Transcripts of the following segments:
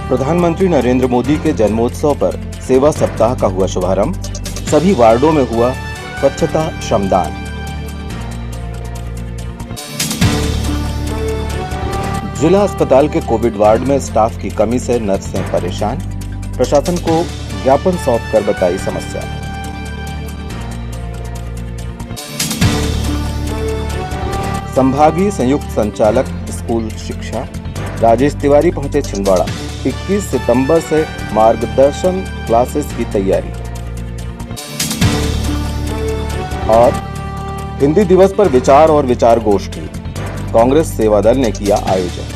प्रधानमंत्री नरेंद्र मोदी के जन्मोत्सव पर सेवा सप्ताह का हुआ शुभारंभ। सभी वार्डों में हुआ स्वच्छता श्रमदान। जिला अस्पताल के कोविड वार्ड में स्टाफ की कमी से नर्सें परेशान। प्रशासन को ज्ञापन सौंपकर बताई समस्या। संभागीय संयुक्त संचालक स्कूल शिक्षा राजेश तिवारी पहुंचे छिंदवाड़ा। 21 सितंबर से मार्गदर्शन क्लासेस की तैयारी। और हिंदी दिवस पर विचार और विचार गोष्ठी, कांग्रेस सेवा दल ने किया आयोजन।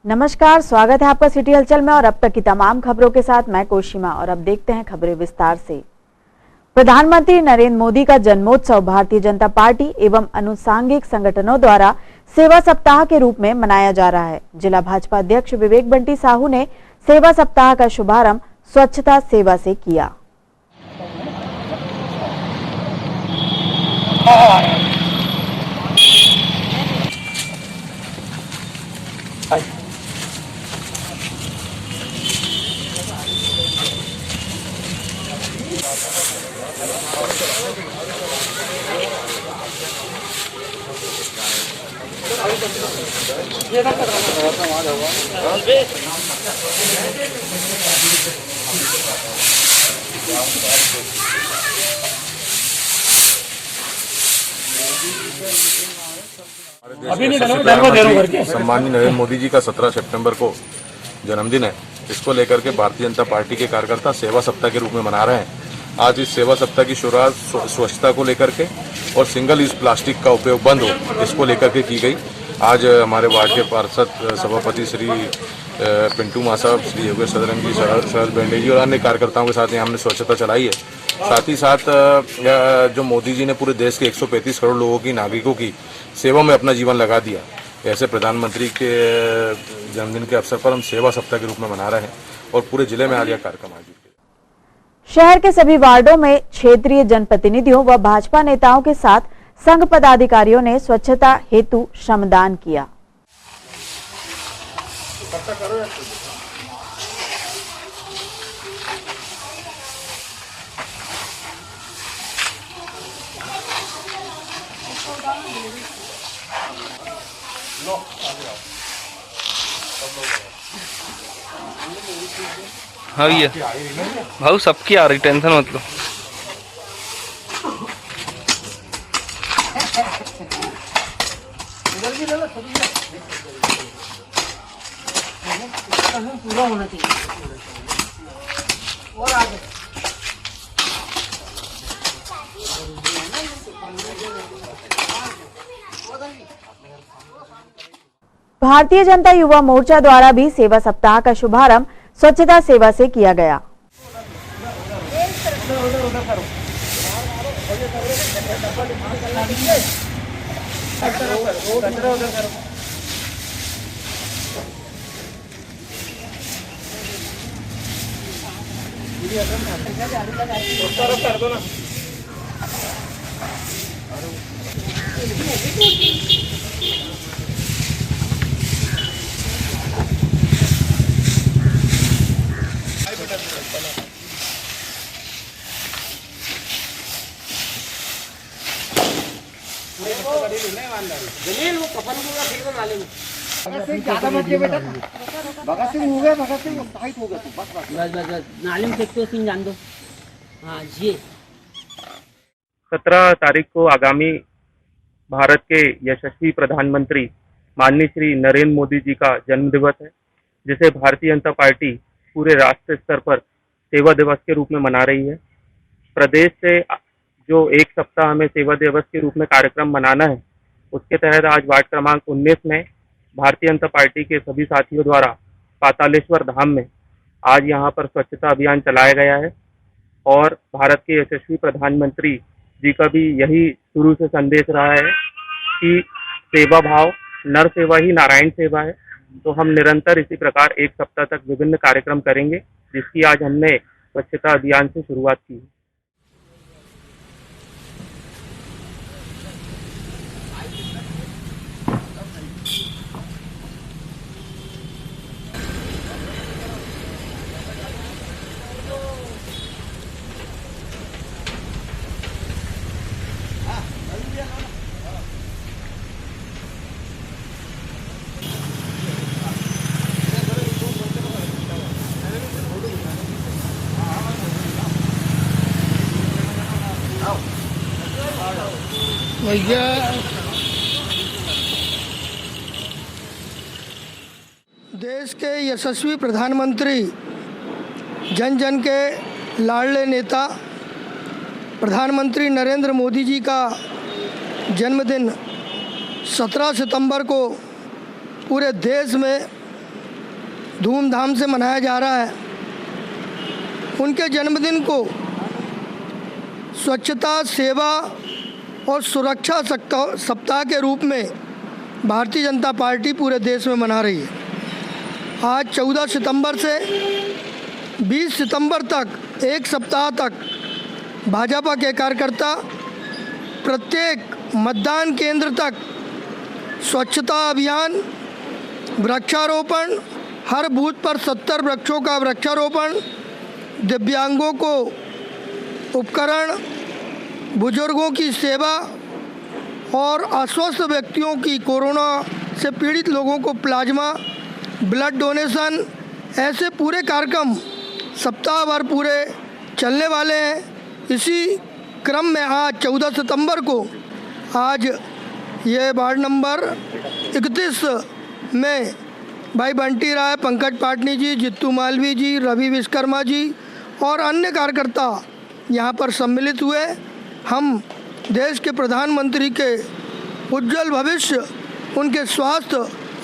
नमस्कार, स्वागत है आपका सिटी हलचल में और अब तक की तमाम खबरों के साथ मैं कोशिमा। और अब देखते हैं खबरें विस्तार से। प्रधानमंत्री नरेंद्र मोदी का जन्मोत्सव भारतीय जनता पार्टी एवं अनुसांगिक संगठनों द्वारा सेवा सप्ताह के रूप में मनाया जा रहा है। जिला भाजपा अध्यक्ष विवेक बंटी साहू ने सेवा सप्ताह का शुभारंभ स्वच्छता सेवा से किया। सम्माननीय नरेंद्र मोदी जी का 17 सितंबर को जन्मदिन है। इसको लेकर के भारतीय जनता पार्टी के कार्यकर्ता सेवा सप्ताह के रूप में मना रहे हैं। आज इस सेवा सप्ताह की शुरुआत स्वच्छता को लेकर के और सिंगल यूज प्लास्टिक का उपयोग बंद हो, इसको लेकर के की गई। आज हमारे वार्ड के पार्षद सभापति श्री पिंटू माँ साहब, श्री योगेश सदरंग जी, शरद बेंडे जी और अन्य कार्यकर्ताओं के साथ हमने स्वच्छता चलाई है। साथ ही साथ जो मोदी जी ने पूरे देश के 135 करोड़ लोगों की, नागरिकों की सेवा में अपना जीवन लगा दिया, ऐसे प्रधानमंत्री के जन्मदिन के अवसर पर हम सेवा सप्ताह के रूप में मना रहे हैं और पूरे जिले में आज यह कार्यक्रम आयोजित किया। शहर के सभी वार्डों में क्षेत्रीय जनप्रतिनिधियों व भाजपा नेताओं के साथ संघ पदाधिकारियों ने स्वच्छता हेतु श्रमदान किया। हाँ भैया, भाऊ सबकी आ रही, टेंशन मत लो। पूरा होना चाहिए और आगे भारतीय जनता युवा मोर्चा द्वारा भी सेवा सप्ताह का शुभारंभ स्वच्छता सेवा से किया गया। जमीन वो कफन को फिर नाले में ज्यादा मत के बेटा। भगत सिंह हो गया, भगत सिंह टाइट हो गया। बस नाले में फेंकते हो, सीन जान दो। हाँ जी। 17 तारीख को आगामी भारत के यशस्वी प्रधानमंत्री माननीय श्री नरेंद्र मोदी जी का जन्म दिवस है, जिसे भारतीय जनता पार्टी पूरे राष्ट्रीय स्तर पर सेवा दिवस के रूप में मना रही है। प्रदेश से जो एक सप्ताह हमें सेवा दिवस के रूप में कार्यक्रम मनाना है, उसके तहत आज वार्ड क्रमांक 19 में भारतीय जनता पार्टी के सभी साथियों द्वारा पातालेश्वर धाम में आज यहाँ पर स्वच्छता अभियान चलाया गया है। और भारत के यशस्वी प्रधानमंत्री जी का भी यही शुरू से संदेश रहा है कि सेवा भाव, नर सेवा ही नारायण सेवा है। तो हम निरंतर इसी प्रकार एक सप्ताह तक विभिन्न कार्यक्रम करेंगे, जिसकी आज हमने स्वच्छता अभियान से शुरुआत की है। भैया देश के यशस्वी प्रधानमंत्री, जन जन के लाडले नेता प्रधानमंत्री नरेंद्र मोदी जी का जन्मदिन 17 सितंबर को पूरे देश में धूमधाम से मनाया जा रहा है। उनके जन्मदिन को स्वच्छता, सेवा और सुरक्षा सप्ताह के रूप में भारतीय जनता पार्टी पूरे देश में मना रही है। आज 14 सितंबर से 20 सितंबर तक एक सप्ताह तक भाजपा के कार्यकर्ता प्रत्येक मतदान केंद्र तक स्वच्छता अभियान, वृक्षारोपण, हर बूथ पर 70 वृक्षों का वृक्षारोपण, दिव्यांगों को उपकरण, बुजुर्गों की सेवा और अस्वस्थ व्यक्तियों की, कोरोना से पीड़ित लोगों को प्लाज्मा, ब्लड डोनेशन, ऐसे पूरे कार्यक्रम सप्ताह भर पूरे चलने वाले हैं। इसी क्रम में आज 14 सितंबर को आज ये वार्ड नंबर 31 में भाई बंटी राय, पंकज पाटनी जी, जित्तू मालवी जी, रवि विश्वकर्मा जी और अन्य कार्यकर्ता यहाँ पर सम्मिलित हुए। हम देश के प्रधानमंत्री के उज्जवल भविष्य, उनके स्वास्थ्य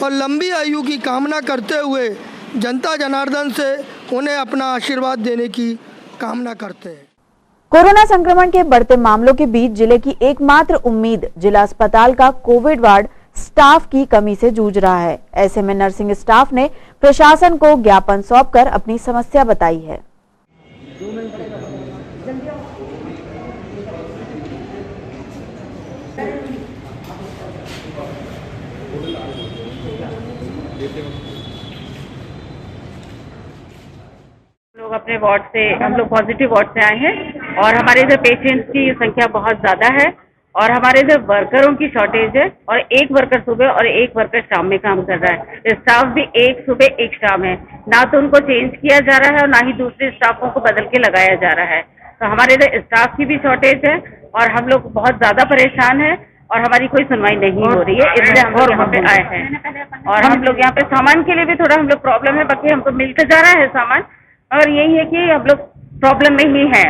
और लंबी आयु की कामना करते हुए जनता जनार्दन से उन्हें अपना आशीर्वाद देने की कामना करते हैं। कोरोना संक्रमण के बढ़ते मामलों के बीच जिले की एकमात्र उम्मीद जिला अस्पताल का कोविड वार्ड स्टाफ की कमी से जूझ रहा है। ऐसे में नर्सिंग स्टाफ ने प्रशासन को ज्ञापन सौंपकर अपनी समस्या बताई है। लोग अपने वार्ड से, हम लोग पॉजिटिव वार्ड से आए हैं और हमारे इधर पेशेंट्स की संख्या बहुत ज़्यादा है और हमारे इधर वर्करों की शॉर्टेज है और एक वर्कर सुबह और एक वर्कर शाम में काम कर रहा है। स्टाफ भी एक सुबह एक शाम है, ना तो उनको चेंज किया जा रहा है और ना ही दूसरे स्टाफों को बदल के लगाया जा रहा है। तो हमारे इधर स्टाफ की भी शॉर्टेज है और हम लोग बहुत ज़्यादा परेशान हैं और हमारी कोई सुनवाई नहीं हो रही है, इसलिए हम लोग यहाँ पे आए हैं। और हम लोग यहाँ पे सामान के लिए भी थोड़ा हम लोग प्रॉब्लम है, बाकी हमको मिलकर जा रहा है सामान, और यही है कि हम लोग प्रॉब्लम में ही है,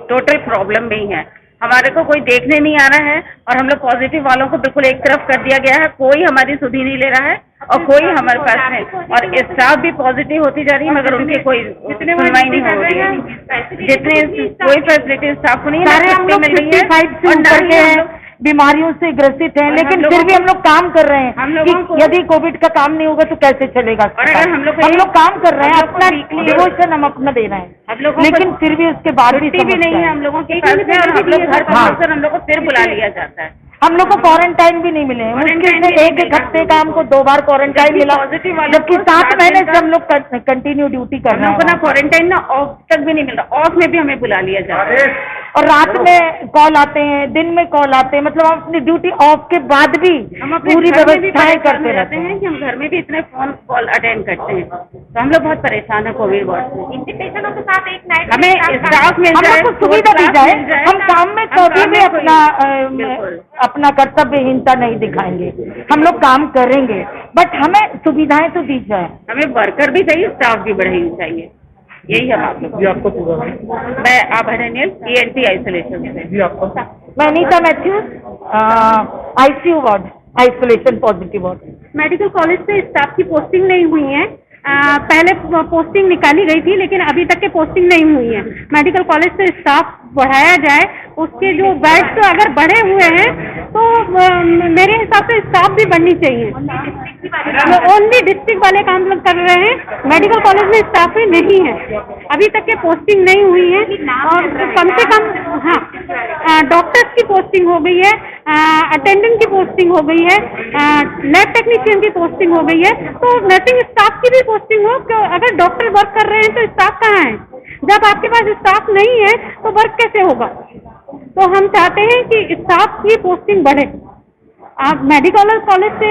टोटल प्रॉब्लम में ही है। हमारे को कोई देखने नहीं आ रहा है और हम लोग पॉजिटिव वालों को बिल्कुल एक तरफ कर दिया गया है, कोई हमारी सुधि नहीं ले रहा है और कोई हमारे पास नहीं, और स्टाफ भी पॉजिटिव होती जा रही है मगर उनकी कोई सुनवाई नहीं हो रही है। जितने कोई फैसिलिटी स्टाफ को नहीं मिल रही है, बीमारियों से ग्रसित हैं, लेकिन फिर भी हम लोग काम कर रहे हैं कि यदि कोविड का काम नहीं होगा तो कैसे चलेगा। और अगर हम लोग काम कर रहे हैं, अपना डिवोशन हम अपना दे रहे हैं, लेकिन फिर भी उसके बाद भी नहीं है हम लोगों के पास में, और हम लोग घर पर हम लोग को फिर बुला लिया जाता है। हम लोग को क्वारंटाइन भी नहीं मिले, मुश्किल से एक हफ्ते का हमको 2 बार क्वारंटाइन मिला, जबकि 7 महीने से हम लोग कंटिन्यू ड्यूटी कर रहे हैं। ना क्वारंटाइन ना ऑफ तक भी नहीं मिल रहा, ऑफ में भी हमें बुला लिया जाता है और रात में कॉल आते हैं, दिन में कॉल आते हैं, मतलब हम अपनी ड्यूटी ऑफ के बाद भी पूरी व्यवस्थाएं करते रहते हैं कि हम घर में भी इतने फोन कॉल अटेंड करते हैं। तो हम लोग बहुत परेशान है कोविड वार्ड से। पेशेंटों के साथ एक नाइट हमें स्टाफ मिल जाए, सुविधा दी जाए, हम काम में कभी भी अपना कर्तव्यहीनता नहीं दिखाएंगे, हम लोग काम करेंगे, बट हमें सुविधाएं तो दी जाए। हमें वर्कर भी चाहिए, स्टाफ भी बढ़ानी चाहिए, यही हम आप लोग। आपको पूरा मैं आभा डेनियल, ENT आइसोलेशन से। जी आपको मैं Anita Mathews, ICU ward, isolation positive ward. Medical college से स्टाफ की पोस्टिंग नहीं हुई है, पहले पोस्टिंग निकाली गई थी लेकिन अभी तक के पोस्टिंग नहीं हुई है। मेडिकल कॉलेज से स्टाफ बढ़ाया जाए, उसके जो बेड्स तो अगर बढ़े हुए हैं तो मेरे हिसाब से स्टाफ भी बढ़नी चाहिए। ओनली डिस्ट्रिक्ट वाले काम लोग कर रहे हैं, मेडिकल कॉलेज में स्टाफ ही नहीं है, अभी तक के पोस्टिंग नहीं हुई है। और कम से कम डॉक्टर्स की पोस्टिंग हो गई है, अटेंडेंट की पोस्टिंग हो गई है, लैब टेक्नीशियन की पोस्टिंग हो गई है, तो नर्सिंग स्टाफ की भी पोस्टिंग हो। अगर डॉक्टर वर्क कर रहे हैं तो स्टाफ कहाँ है? जब आपके पास स्टाफ नहीं है तो वर्क कैसे होगा? तो हम चाहते हैं कि स्टाफ की पोस्टिंग बढ़े। आप मेडिकल कॉलेज से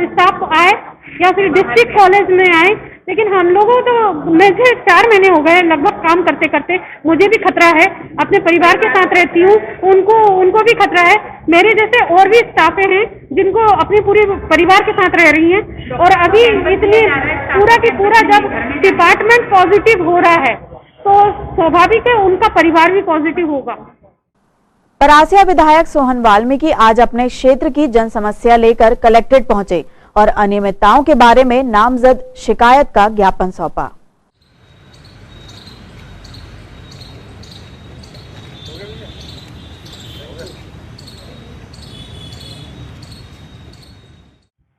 स्टाफ आए या फिर डिस्ट्रिक्ट कॉलेज में आए, लेकिन हम लोगों तो मुझे 4 महीने हो गए लगभग काम करते करते, मुझे भी खतरा है, अपने परिवार के साथ रहती हूँ, उनको भी खतरा है। मेरे जैसे और भी स्टाफ हैं जिनको अपने पूरे परिवार के साथ रह रही हैं, और अभी इतनी पूरा की पूरा जब डिपार्टमेंट पॉजिटिव हो रहा है तो स्वाभाविक है उनका परिवार भी पॉजिटिव होगा। परासिया विधायक सोहन वाल्मीकि आज अपने क्षेत्र की जन समस्या लेकर कलेक्ट्रेट पहुंचे और अनियमितताओं के बारे में नामजद शिकायत का ज्ञापन सौंपा।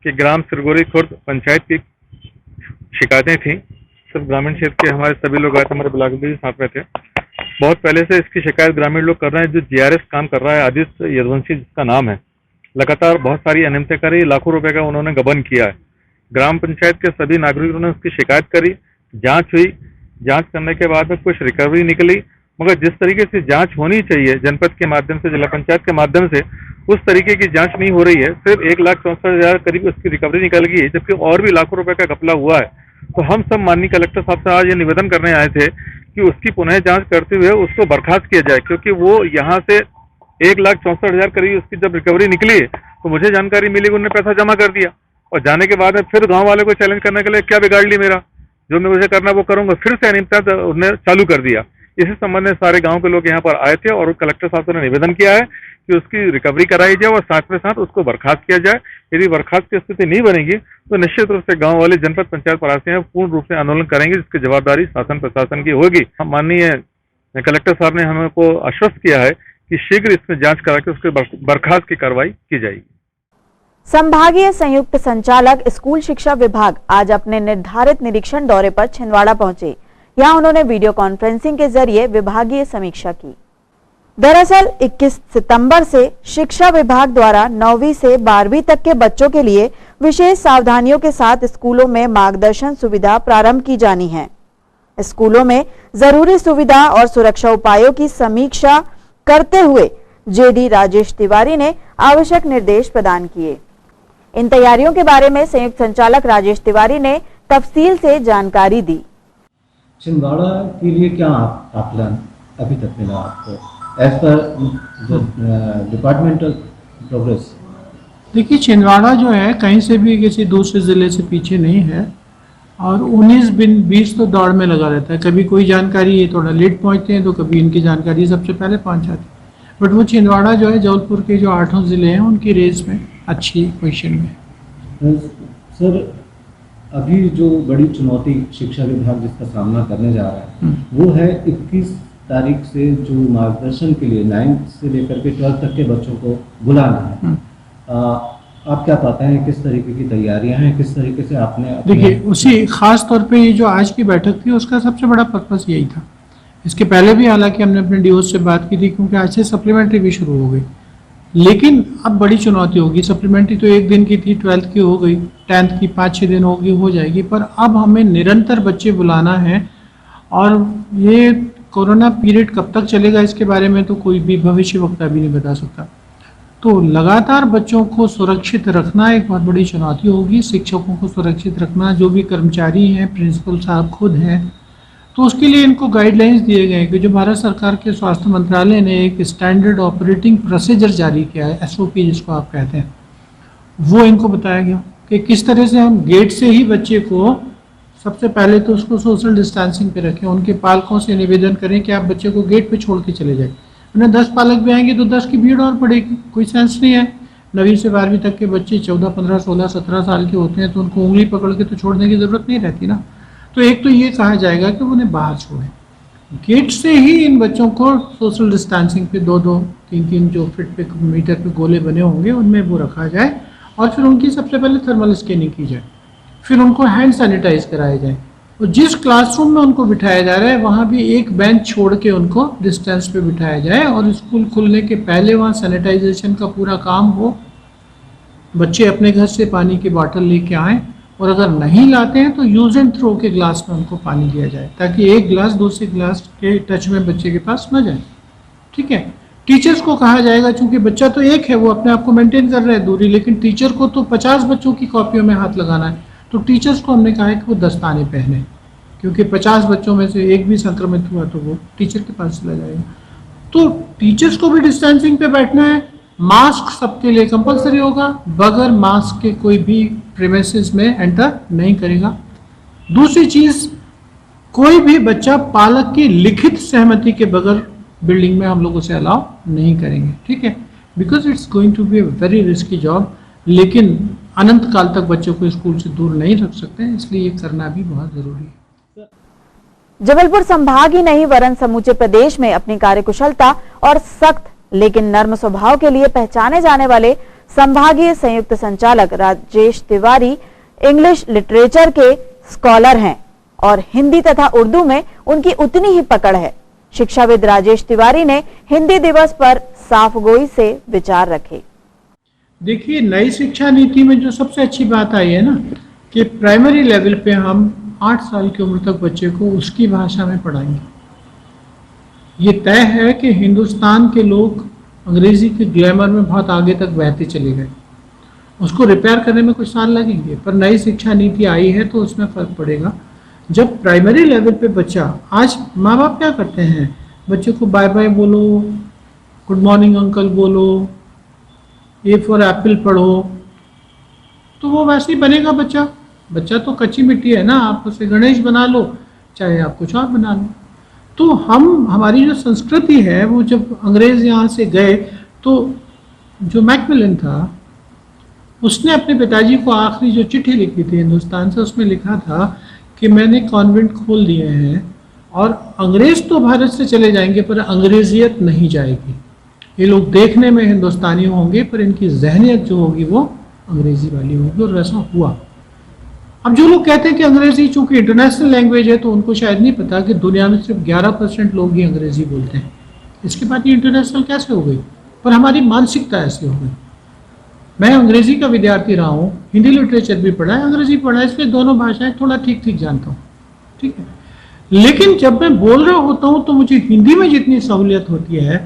कि ग्राम सिरगोरी खुर्द पंचायत की शिकायतें थी। सिर्फ ग्रामीण क्षेत्र के हमारे सभी लोग आए थे, हमारे ब्लॉक भी साथ में थे। बहुत पहले से इसकी शिकायत ग्रामीण लोग कर रहे हैं। जो जीआरएस काम कर रहा है आदित्य यदुवंशी जिसका नाम है, लगातार बहुत सारी अनियमितता करी, लाखों रुपए का उन्होंने गबन किया है। ग्राम पंचायत के सभी नागरिकों ने उसकी शिकायत करी, जांच हुई, जांच करने के बाद में कुछ रिकवरी निकली, मगर जिस तरीके से जांच होनी चाहिए जनपद के माध्यम से, जिला पंचायत के माध्यम से, उस तरीके की जांच नहीं हो रही है। सिर्फ 1,64,000 करीब उसकी रिकवरी निकल गई है, जबकि और भी लाखों रुपए का घपला हुआ है। तो हम सब माननीय कलेक्टर साहब से आज ये निवेदन करने आए थे कि उसकी पुनः जांच करते हुए उसको बर्खास्त किया जाए, क्योंकि वो यहाँ से 1,64,000 करीब उसकी जब रिकवरी निकली तो मुझे जानकारी मिली कि उन्होंने पैसा जमा कर दिया, और जाने के बाद में फिर गांव वाले को चैलेंज करने के लिए क्या बिगाड़ ली मेरा, जो मैं मुझे करना वो करूंगा, फिर से अनियमितता उन्होंने चालू कर दिया। इसी संबंध में सारे गांव के लोग यहाँ पर आए थे और कलेक्टर साहब ने निवेदन किया है कि उसकी रिकवरी कराई जाए और साथ में साथ उसको बर्खास्त किया जाए। यदि बर्खास्त की स्थिति नहीं बनेगी तो निश्चित रूप से गांव वाले जनपद पंचायत परासिया में पूर्ण रूप से आंदोलन करेंगे, जिसकी जवाबदारी शासन प्रशासन की होगी। माननीय कलेक्टर साहब ने हमको आश्वस्त किया है कि शीघ्र इसमें जांच करा के उसके बर्खास्त की कार्रवाई की जाएगी। संभागीय संयुक्त संचालक स्कूल शिक्षा विभाग आज अपने निर्धारित निरीक्षण दौरे पर छिंदवाड़ा पहुंचे। यहां उन्होंने वीडियो कॉन्फ्रेंसिंग के जरिए विभागीय समीक्षा की। दरअसल 21 सितंबर से शिक्षा विभाग द्वारा 9वीं से 12वीं तक के बच्चों के लिए विशेष सावधानियों के साथ स्कूलों में मार्गदर्शन सुविधा प्रारंभ की जानी है। स्कूलों में जरूरी सुविधा और सुरक्षा उपायों की समीक्षा करते हुए जेडी राजेश तिवारी ने आवश्यक निर्देश प्रदान किए। इन तैयारियों के बारे में संयुक्त संचालक राजेश तिवारी ने तफसील से जानकारी दी। छिंदवाड़ा के लिए क्या आकलन अभी तक मिला आपको एज पर डिपार्टमेंटल प्रोग्रेस? देखिए, छिंदवाड़ा जो है कहीं से भी किसी दूसरे ज़िले से पीछे नहीं है और 19-20 तो दौड़ में लगा रहता है। कभी कोई जानकारी ये थोड़ा लेट पहुंचते हैं तो कभी इनकी जानकारी सबसे पहले पहुंच जाती है। बट वो छिंदवाड़ा जो है जबलपुर के जो 8 ज़िले हैं उनकी रेस में अच्छी पोजीशन में। सर, अभी जो बड़ी चुनौती शिक्षा विभाग जिसका सामना करने जा रहा है वो है 21 तारीख से जो मार्गदर्शन के लिए 9th से लेकर के 12th तक के बच्चों को बुलाना है। आप क्या पाते हैं, किस तरीके की तैयारियां हैं, किस तरीके से आपने? देखिए, उसी खास तौर पे ये जो आज की बैठक थी उसका सबसे बड़ा पर्पस यही था। इसके पहले भी हालांकि हमने अपने डीओ से बात की थी, क्योंकि आज से सप्लीमेंट्री भी शुरू हो गई, लेकिन अब बड़ी चुनौती होगी। सप्लीमेंट्री तो 1 दिन की थी, 12th की हो गई, 10th की 5-6 दिन होगी, हो जाएगी, पर अब हमें निरंतर बच्चे बुलाना है। और ये कोरोना पीरियड कब तक चलेगा इसके बारे में तो कोई भी भविष्यवक्ता भी नहीं बता सकता। तो लगातार बच्चों को सुरक्षित रखना एक बहुत बड़ी चुनौती होगी। शिक्षकों को सुरक्षित रखना, जो भी कर्मचारी हैं, प्रिंसिपल साहब खुद हैं, तो उसके लिए इनको गाइडलाइंस दिए गए कि जो भारत सरकार के स्वास्थ्य मंत्रालय ने एक स्टैंडर्ड ऑपरेटिंग प्रोसीजर जारी किया है, SOP जिसको आप कहते हैं, वो इनको बताया गया कि किस तरह से हम गेट से ही बच्चे को सबसे पहले तो उसको सोशल डिस्टेंसिंग पे रखें। उनके पालकों से निवेदन करें कि आप बच्चे को गेट पे छोड़ के चले जाए। उन्हें 10 पालक भी आएंगे तो 10 की भीड़ और पड़ेगी, कोई सेंस नहीं है। 9वीं से 12वीं तक के बच्चे 14, 15, 16, 17 साल के होते हैं तो उनको उंगली पकड़ के तो छोड़ने की ज़रूरत नहीं रहती ना। तो एक तो ये कहा जाएगा कि उन्हें बाहर छोड़ें, गेट से ही इन बच्चों को सोशल डिस्टेंसिंग पे 2-2, 3-3 जो फीट पे मीटर पे गोले बने होंगे उनमें वो रखा जाए और फिर उनकी सबसे पहले थर्मल स्कैनिंग की जाए, फिर उनको हैंड सैनिटाइज कराया जाए। और जिस क्लासरूम में उनको बिठाया जा रहा है वहाँ भी एक बेंच छोड़ के उनको डिस्टेंस पे बिठाया जाए और स्कूल खुलने के पहले वहाँ सैनिटाइजेशन का पूरा काम हो। बच्चे अपने घर से पानी की बोतल लेके आएँ और अगर नहीं लाते हैं तो यूज एंड थ्रो के ग्लास में उनको पानी दिया जाए, ताकि एक ग्लास दूसरे ग्लास के टच में बच्चे के पास न जाए। ठीक है, टीचर्स को कहा जाएगा, चूंकि बच्चा तो एक है, वो अपने आप को मेंटेन कर रहा है दूरी, लेकिन टीचर को तो 50 बच्चों की कॉपियों में हाथ लगाना है, तो टीचर्स को हमने कहा है कि वो दस्ताने पहने, क्योंकि 50 बच्चों में से एक भी संक्रमित हुआ तो वो टीचर के पास चला जाएगा। तो टीचर्स को भी डिस्टेंसिंग पे बैठना है, मास्क सबके लिए कंपलसरी होगा, बगैर मास्क के कोई भी प्रीमिसेस में एंटर नहीं करेगा। दूसरी चीज़, कोई भी बच्चा पालक की लिखित सहमति के बगैर बिल्डिंग में हम लोग उसे अलाउ नहीं करेंगे, ठीक है, because it's going to be a very risky job. लेकिन अनंत काल तक बच्चों को स्कूल से दूर नहीं रख सकते हैं, इसलिए ये करना भी बहुत जरूरी है। जबलपुर संभाग ही नहीं वरन समूचे प्रदेश में अपनी कार्यकुशलता और सख्त लेकिन नर्म स्वभाव के लिए पहचाने जाने वाले संभागीय संयुक्त संचालक राजेश तिवारी इंग्लिश लिटरेचर के स्कॉलर हैं और हिंदी तथा उर्दू में उनकी उतनी ही पकड़ है। शिक्षाविद राजेश तिवारी ने हिंदी दिवस पर साफगोई से विचार रखे। देखिए, नई शिक्षा नीति में जो सबसे अच्छी बात आई है ना, कि प्राइमरी लेवल पे हम 8 साल की उम्र तक बच्चे को उसकी भाषा में पढ़ाएंगे। ये तय है कि हिंदुस्तान के लोग अंग्रेजी के ग्लैमर में बहुत आगे तक बहते चले गए, उसको रिपेयर करने में कुछ साल लगेंगे, पर नई शिक्षा नीति आई है तो उसमें फर्क पड़ेगा। जब प्राइमरी लेवल पे बच्चा, आज माँ बाप क्या करते हैं, बच्चे को बाय बाय बोलो, गुड मॉर्निंग अंकल बोलो, ए फॉर एप्पल पढ़ो, तो वो वैसे ही बनेगा बच्चा। बच्चा तो कच्ची मिट्टी है ना, आप उसे गणेश बना लो चाहे आप कुछ और बना लो। तो हमारी जो संस्कृति है, वो जब अंग्रेज यहाँ से गए तो जो मैकमिलन था उसने अपने पिताजी को आखिरी जो चिट्ठी लिखी थी हिंदुस्तान से, उसमें लिखा था कि मैंने कॉन्वेंट खोल दिए हैं और अंग्रेज तो भारत से चले जाएंगे पर अंग्रेजियत नहीं जाएगी। ये लोग देखने में हिंदुस्तानी होंगे पर इनकी जहनियत जो होगी वो अंग्रेजी वाली होगी, और वैसा हुआ। अब जो लोग कहते हैं कि अंग्रेजी चूंकि इंटरनेशनल लैंग्वेज है तो उनको शायद नहीं पता कि दुनिया में सिर्फ 11% लोग ही अंग्रेजी बोलते हैं। इसके बाद ये इंटरनेशनल कैसे हो गई? पर हमारी मानसिकता ऐसी हो गई। मैं अंग्रेजी का विद्यार्थी रहा हूँ, हिंदी लिटरेचर भी पढ़ा है, अंग्रेजी पढ़ा है, इसलिए दोनों भाषाएं थोड़ा ठीक ठीक जानता हूँ, ठीक है। लेकिन जब मैं बोल रहा होता हूँ तो मुझे हिंदी में जितनी सहूलियत होती है,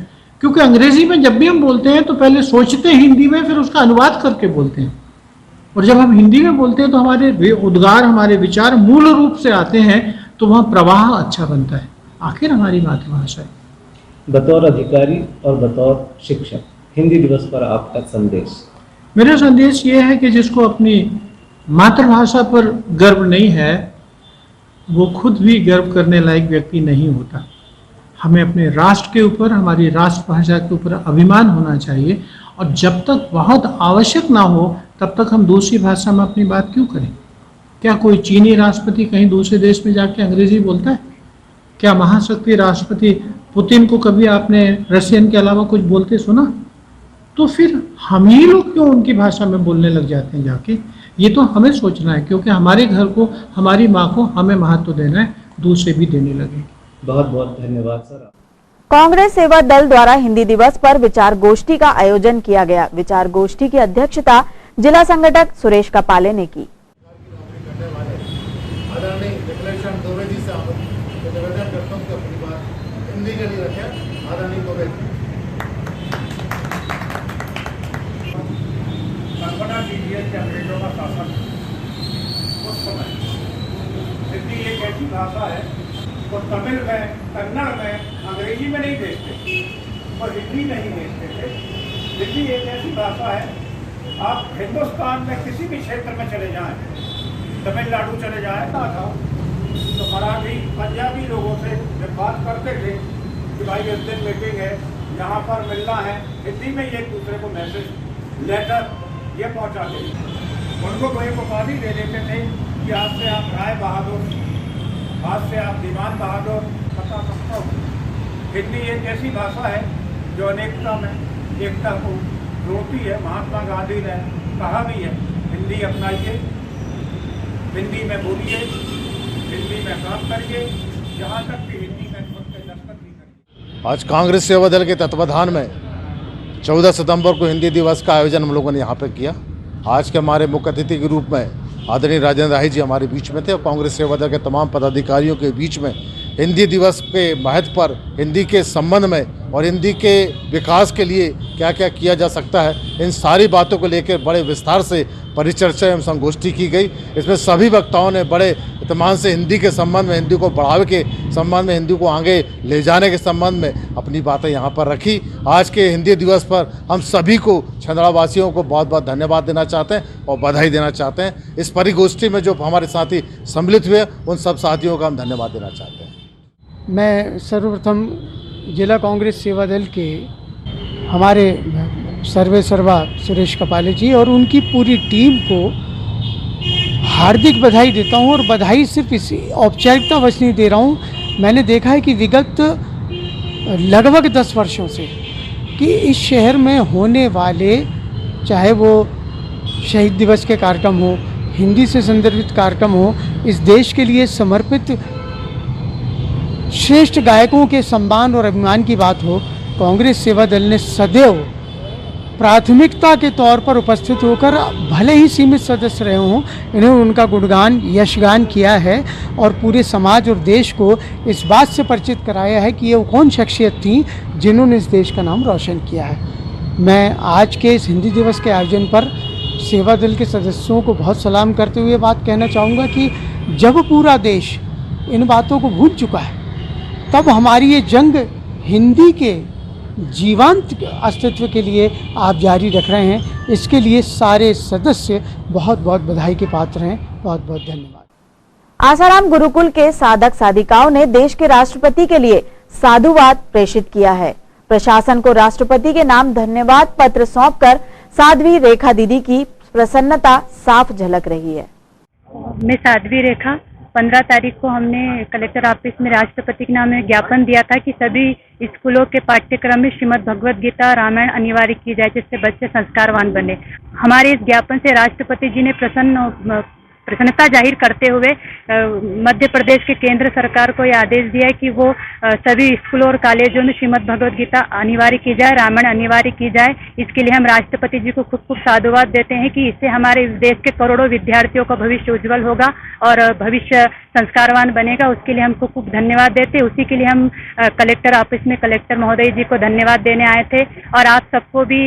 क्योंकि अंग्रेजी में जब भी हम बोलते हैं तो पहले सोचते हैं हिंदी में, फिर उसका अनुवाद करके बोलते हैं, और जब हम हिंदी में बोलते हैं तो हमारे उद्गार, हमारे विचार मूल रूप से आते हैं, तो वहाँ प्रवाह अच्छा बनता है। आखिर हमारी मातृभाषा है। बतौर अधिकारी और बतौर शिक्षक, हिंदी दिवस पर आपका संदेश? मेरा संदेश ये है कि जिसको अपनी मातृभाषा पर गर्व नहीं है वो खुद भी गर्व करने लायक व्यक्ति नहीं होता। हमें अपने राष्ट्र के ऊपर, हमारी राष्ट्रभाषा के ऊपर अभिमान होना चाहिए, और जब तक बहुत आवश्यक ना हो तब तक हम दूसरी भाषा में अपनी बात क्यों करें? क्या कोई चीनी राष्ट्रपति कहीं दूसरे देश में जाके अंग्रेजी बोलता है? क्या महाशक्ति राष्ट्रपति पुतिन को कभी आपने रशियन के अलावा कुछ बोलते सुना? तो फिर हम ही लोग क्यों उनकी भाषा में बोलने लग जाते हैं जाके? ये तो हमें सोचना है, क्योंकि हमारे घर को, हमारी माँ को हमें महत्व देना है, दूसरे भी देने लगे। बहुत बहुत धन्यवाद सर। कांग्रेस सेवा दल द्वारा हिंदी दिवस पर विचार गोष्ठी का आयोजन किया गया। विचार गोष्ठी की अध्यक्षता जिला संगठक सुरेश कपाले ने की। अंग्रेजों का शासन उस समय हिंदी एक ऐसी भाषा है तो तमिल में, कन्नड़ में, अंग्रेजी में नहीं देखते और हिंदी नहीं देखते थे। हिंदी एक ऐसी भाषा है, आप हिंदुस्तान में किसी भी क्षेत्र में चले जाएं, तमिलनाडु चले जाएं ना जाओ, तो मराठी, पंजाबी लोगों से जब बात करते थे कि भाई इस दिन मीटिंग है, यहाँ पर मिलना है, हिंदी में एक दूसरे को मैसेज, लेटर ये पहुँचाते थे। उनको तो एक उपाधि दे देते थे कि आज से आप राय बहादुर, आज से आप दीवान बहादुर, पता सकता हो। हिंदी एक ऐसी भाषा है जो अनेकता में एकता को जोड़ती है। महात्मा गांधी ने कहा भी है, हिंदी अपनाइए, हिंदी में बोलिए, हिंदी में काम करिए, यहाँ तक कि हिंदी में खुद के दस्तखत भी करिए। आज कांग्रेस सेवा दल के तत्वाधान में 14 सितंबर को हिंदी दिवस का आयोजन हम लोगों ने यहाँ पर किया। आज के हमारे मुख्य अतिथि के रूप में आदरणीय राजेंद्र राही जी हमारे बीच में थे, और कांग्रेस सेवा दल के तमाम पदाधिकारियों के बीच में हिंदी दिवस के महत्व पर, हिंदी के संबंध में और हिंदी के विकास के लिए क्या क्या किया जा सकता है, इन सारी बातों को लेकर बड़े विस्तार से परिचर्चा एवं संगोष्ठी की गई। इसमें सभी वक्ताओं ने बड़े इत्मीनान से हिंदी के संबंध में, हिंदी को बढ़ावे के संबंध में, हिंदी को आगे ले जाने के संबंध में अपनी बातें यहाँ पर रखी। आज के हिंदी दिवस पर हम सभी को छिंदवाड़ा वासियों को बहुत बहुत धन्यवाद देना चाहते हैं और बधाई देना चाहते हैं। इस परिगोष्ठी में जो हमारे साथी सम्मिलित हुए उन सब साथियों का हम धन्यवाद देना चाहते हैं। मैं सर्वप्रथम जिला कांग्रेस सेवा दल के हमारे सर्वे सर्वा सुरेश कपाले जी और उनकी पूरी टीम को हार्दिक बधाई देता हूं। और बधाई सिर्फ इसी औपचारिकतावश नहीं दे रहा हूं। मैंने देखा है कि विगत लगभग 10 वर्षों से कि इस शहर में होने वाले, चाहे वो शहीद दिवस के कार्यक्रम हो, हिंदी से संदर्भित कार्यक्रम हो, इस देश के लिए समर्पित श्रेष्ठ गायकों के सम्मान और अभिमान की बात हो, कांग्रेस सेवा दल ने सदैव प्राथमिकता के तौर पर उपस्थित होकर, भले ही सीमित सदस्य रहे हों, इन्होंने उनका गुणगान यशगान किया है और पूरे समाज और देश को इस बात से परिचित कराया है कि ये कौन शख्सियत थी जिन्होंने इस देश का नाम रोशन किया है। मैं आज के इस हिंदी दिवस के आयोजन पर सेवा दल के सदस्यों को बहुत सलाम करते हुए बात कहना चाहूँगा कि जब पूरा देश इन बातों को भूल चुका है, तब हमारी ये जंग हिंदी के जीवंत अस्तित्व के लिए आप जारी रख रहे हैं। इसके लिए सारे सदस्य बहुत बहुत बधाई के पात्र हैं। बहुत बहुत धन्यवाद। आसाराम गुरुकुल के साधक साधिकाओं ने देश के राष्ट्रपति के लिए साधुवाद प्रेषित किया है। प्रशासन को राष्ट्रपति के नाम धन्यवाद पत्र सौंपकर साध्वी रेखा दीदी की प्रसन्नता साफ झलक रही है। मैं साध्वी रेखा 15 तारीख को हमने कलेक्टर ऑफिस में राष्ट्रपति के नाम में ज्ञापन दिया था कि सभी स्कूलों के पाठ्यक्रम में श्रीमद् भगवद गीता रामायण अनिवार्य की जाए, जिससे बच्चे संस्कारवान बने। हमारे इस ज्ञापन से राष्ट्रपति जी ने प्रसन्नता जाहिर करते हुए मध्य प्रदेश के केंद्र सरकार को यह आदेश दिया है कि वो सभी स्कूलों और कॉलेजों में श्रीमद् भगवद गीता अनिवार्य की जाए, रामायण अनिवार्य की जाए। इसके लिए हम राष्ट्रपति जी को खूब खूब साधुवाद देते हैं कि इससे हमारे देश के करोड़ों विद्यार्थियों का भविष्य उज्जवल होगा और भविष्य संस्कारवान बनेगा। उसके लिए हम खूब खूब धन्यवाद देते हैं। उसी के लिए हम कलेक्टर ऑफिस में कलेक्टर महोदय जी को धन्यवाद देने आए थे और आप सबको भी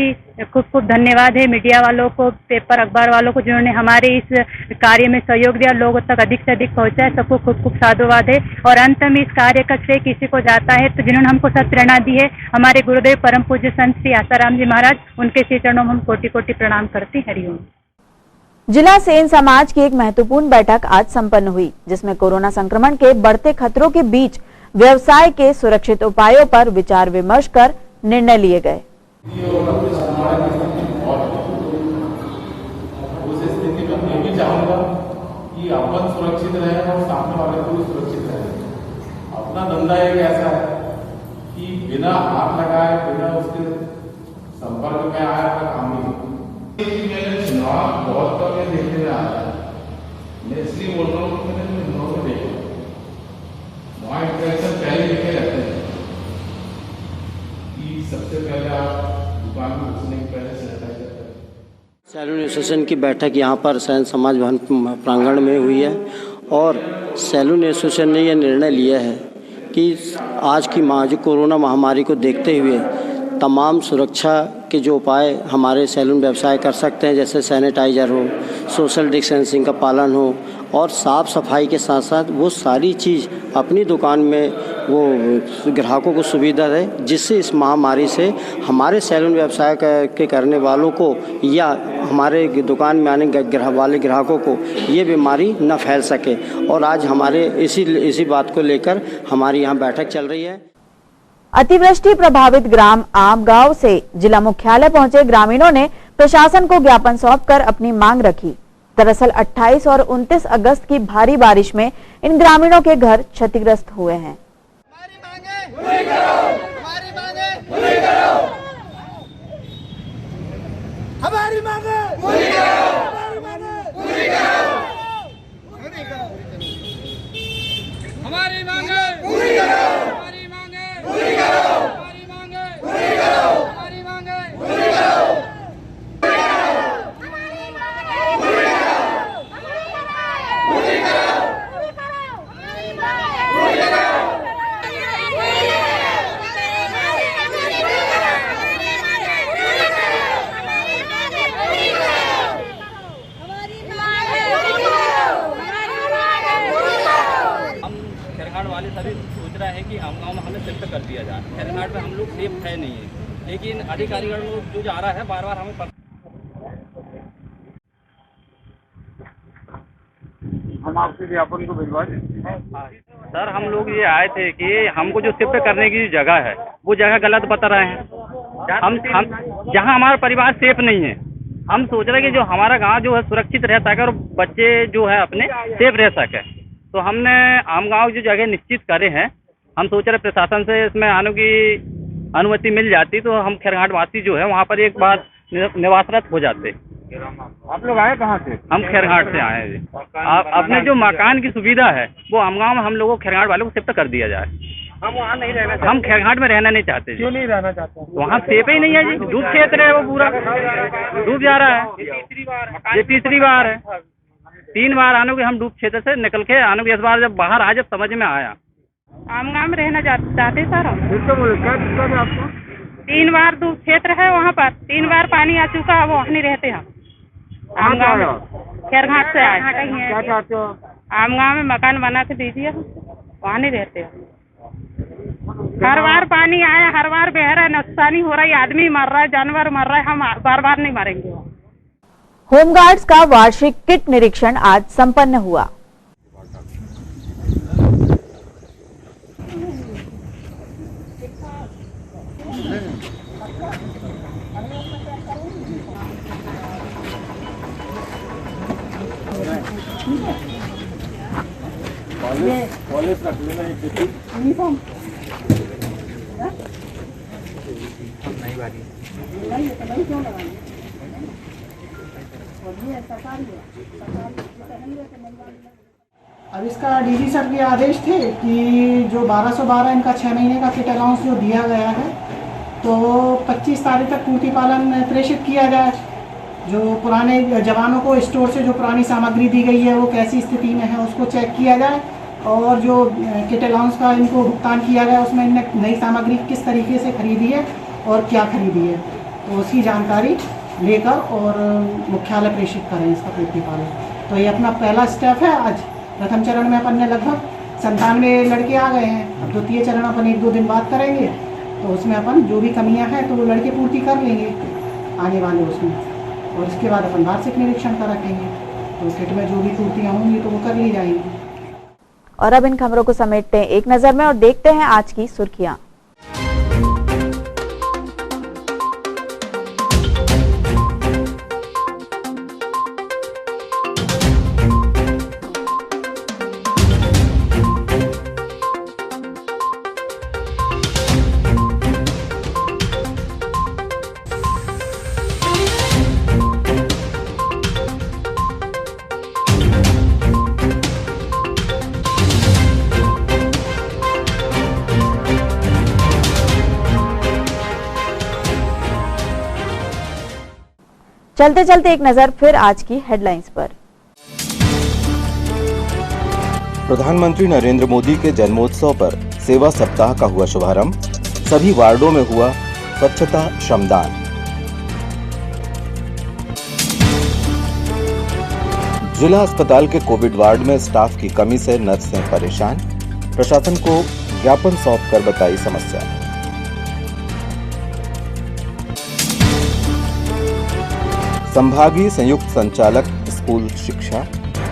खूब खूब धन्यवाद है, मीडिया वालों को, पेपर अखबार वालों को, जिन्होंने हमारे इस कार्य में सहयोग दिया, लोगों तक अधिक से अधिक पहुंचाए। सबको खूब खूब साधुवाद है। और अंत में इस कार्य का श्रेय किसी को जाता है तो जिन्होंने हमको सत प्रेरणा दी है, हमारे गुरुदेव परम पूज्य संत श्री आसाराम जी महाराज, उनके श्री चरणों में हम कोटि कोटि प्रणाम करते हैं। हरिओम। जिला सेन समाज की एक महत्वपूर्ण बैठक आज संपन्न हुई, जिसमें कोरोना संक्रमण के बढ़ते खतरों के बीच व्यवसाय के सुरक्षित उपायों पर विचार विमर्श कर निर्णय लिए गए। उस स्थिति में मैं भी चाहूंगा कि अपन सुरक्षित रहे और सामने वाले को भी सुरक्षित रहे। अपना धंधा एक ऐसा है कि बिना हाथ लगाए, बिना उसके संपर्क में आए अपना काम नहीं होता। मैंने चुनाव बहुत कम में देखने में आया है। मैं इसलिए बोल रहा हूँ कि मैंने चुनाव में देखा, वहाँ इंटरेक्शन पहले देखे रहते हैं कि सबसे पहले आप दुकान में घुसने के पहले सैनिटाइजर करें। सैलून एसोसिएशन की बैठक यहाँ पर सैन समाज भवन प्रांगण में हुई है और सैलून एसोसिएशन ने यह निर्णय लिया है कि आज की जो कोरोना महामारी को देखते हुए तमाम सुरक्षा के जो उपाय हमारे सैलून व्यवसाय कर सकते हैं, जैसे सैनिटाइजर हो, सोशल डिस्टेंसिंग का पालन हो और साफ़ सफाई के साथ साथ वो सारी चीज़ अपनी दुकान में वो ग्राहकों को सुविधा दे, जिससे इस महामारी से हमारे सैलून व्यवसाय के करने वालों को या हमारे दुकान में आने वाले ग्राहकों को ये बीमारी न फैल सके। और आज हमारे इसी बात को लेकर हमारी यहाँ बैठक चल रही है। अतिवृष्टि प्रभावित ग्राम आम गांव से जिला मुख्यालय पहुंचे ग्रामीणों ने प्रशासन को ज्ञापन सौंपकर अपनी मांग रखी। दरअसल 28 और 29 अगस्त की भारी बारिश में इन ग्रामीणों के घर क्षतिग्रस्त हुए हैं। हमारी मांगे पूरी करो, पूरी करो, हमारी मांगे पूरी करो, हमारी मांगे पूरी करो, हमारी मांगे पूरी करो, हमारी मांगे पूरी करो, पूरी करो। लेकिन अधिकारीगण लोग जो जा रहा है बार बार हमें हम आपके ज्ञापन को भिजवा दें। सर हम लोग ये आए थे कि हमको जो शिफ्ट करने की जगह है वो जगह गलत बता रहे हैं। हम जहाँ हमारा परिवार सेफ नहीं है, हम सोच रहे हैं कि जो हमारा गांव जो है सुरक्षित रह सके और बच्चे जो है अपने सेफ रह सके। तो हमने आम गांव जो जगह निश्चित करे हैं, हम सोच रहे प्रशासन से इसमें आने की अनुमति मिल जाती तो हम खैरघाट वासी जो है वहाँ पर एक बार निवासरत हो जाते। आप लोग आए कहाँ से? हम खैरघाट से आए हैं जी। अपने जो मकान की सुविधा है वो आमगांव में हम लोगों को खैरघाट वालों को शिफ्ट कर दिया जाए। हम वहाँ नहीं रहना चाहते। हम खैरघाट में रहना नहीं चाहते जी। क्यों नहीं रहना चाहते? वहाँ सेफ ही नहीं है जी, डूब क्षेत्र है वो पूरा डूब जा रहा है। ये तीसरी बार है, 3 बार आने के हम डूब क्षेत्र से निकल के आने के इस बार जब बाहर आए जब समझ में आया। आमगांव में रहना चाहते सर हम। क्या दिक्कत है आपको? 3 बार डूब क्षेत्र है वहाँ पर, 3 बार पानी आ चुका है, वो वहाँ नहीं रहते हम। आमगांव में खैरघाट से आए। क्या चाहते हो? आमगांव में मकान बना के दीजिए, वहाँ नहीं रहते हम। हर बार पानी आया, हर बार बह रहा है, नुकसानी हो रहा है, आदमी मर रहा है, जानवर मर रहा है, हम बार बार नहीं मरेंगे। होमगार्ड्स का वार्षिक किट निरीक्षण आज संपन्न हुआ। कॉलेज रख लेना यूनिफॉर्म नहीं बारी क्यों लगानी? अब इसका डीजी सर के आदेश थे कि जो 1212 इनका 6 महीने का किट अलाउंस जो दिया गया है तो 25 तारीख तक पूर्ति पालन प्रेषित किया जाए। जो पुराने जवानों को स्टोर से जो पुरानी सामग्री दी गई है वो कैसी स्थिति में है उसको चेक किया जाए और जो किट अलाउंस का इनको भुगतान किया गया उसमें इनने नई सामग्री किस तरीके से खरीदी है और क्या खरीदी है तो उसकी जानकारी लेकर और मुख्यालय प्रेषित करें इसका पूर्ति पालन। तो ये अपना पहला स्टेप है। आज प्रथम चरण में अपन ने लगभग 97 लड़के आ गए हैं। अब द्वितीय चरण अपन 1-2 दिन बाद करेंगे तो उसमें अपन जो भी कमियां हैं तो वो लड़के पूर्ति कर लेंगे आने वाले उसमें, और इसके बाद अपन वार्षिक निरीक्षण कर रखेंगे तो किट में जो भी त्रुटियां होंगी तो वो कर ली जाएंगी। और अब इन खबरों को समेटते हैं एक नजर में और देखते हैं आज की सुर्खियां। चलते चलते एक नजर फिर आज की हेडलाइंस पर। प्रधानमंत्री नरेंद्र मोदी के जन्मोत्सव पर सेवा सप्ताह का हुआ शुभारंभ। सभी वार्डों में हुआ स्वच्छता श्रमदान। जिला अस्पताल के कोविड वार्ड में स्टाफ की कमी से नर्सें परेशान। प्रशासन को ज्ञापन सौंपकर बताई समस्या। संभागीय संयुक्त संचालक स्कूल शिक्षा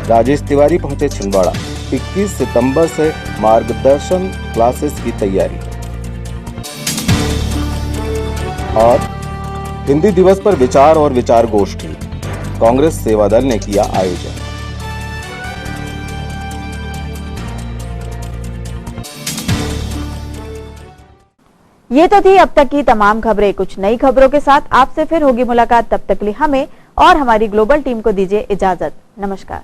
राजेश तिवारी पहुंचे छिंदवाड़ा। 21 सितंबर से मार्गदर्शन क्लासेस की तैयारी। और हिंदी दिवस पर विचार और विचार गोष्ठी, कांग्रेस सेवा दल ने किया आयोजन। ये तो थी अब तक की तमाम खबरें। कुछ नई खबरों के साथ आपसे फिर होगी मुलाकात। तब तक के लिए हमें और हमारी ग्लोबल टीम को दीजिए इजाजत। नमस्कार।